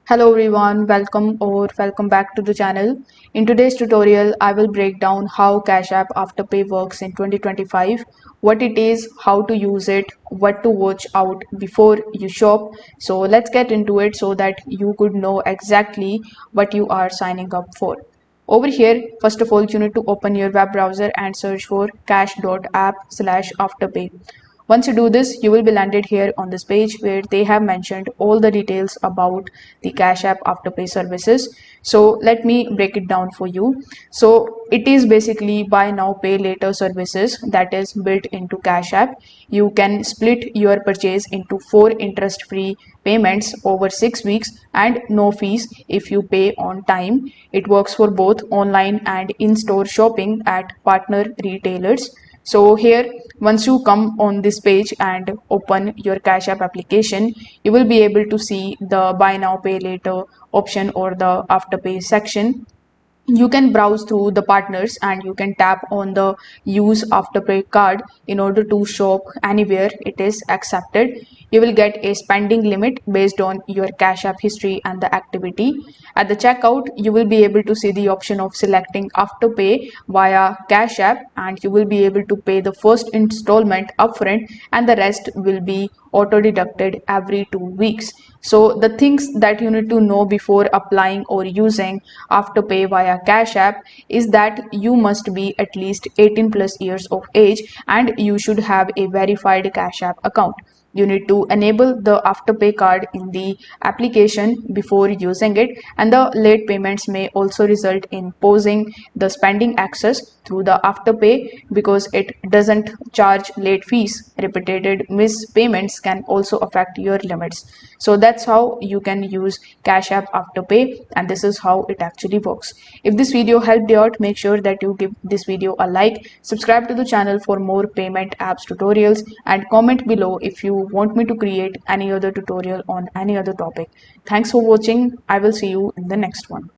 Hello everyone, welcome back to the channel. In today's tutorial, I will break down how Cash App Afterpay works in 2025, what it is, how to use it, what to watch out before you shop. So let's get into it so that you could know exactly what you are signing up for. Over here, first of all, you need to open your web browser and search for cash.app/afterpay. Once you do this, you will be landed here on this page where they have mentioned all the details about the Cash App Afterpay services. So let me break it down for you. So it is basically buy now, pay later services that is built into Cash App. You can split your purchase into 4 interest-free payments over 6 weeks and no fees if you pay on time. It works for both online and in-store shopping at partner retailers. So here, once you come on this page and open your Cash App application, you will be able to see the buy now pay later option or the afterpay section. You can browse through the partners and you can tap on the use afterpay card in order to shop anywhere it is accepted. You will get a spending limit based on your Cash App history and the activity. At the checkout, you will be able to see the option of selecting afterpay via Cash App, and you will be able to pay the first installment upfront and the rest will be auto deducted every 2 weeks. So the things that you need to know before applying or using Afterpay via Cash App is that you must be at least 18 plus years of age and you should have a verified Cash App account. You need to enable the Afterpay card in the application before using it, and the late payments may also result in pausing the spending access through the Afterpay because it doesn't charge late fees. Repeated missed payments can also affect your limits. So that's how you can use Cash App Afterpay, and this is how it actually works. If this video helped you out, make sure that you give this video a like, subscribe to the channel for more payment apps tutorials, and comment below if you want me to create any other tutorial on any other topic. Thanks for watching. I will see you in the next one.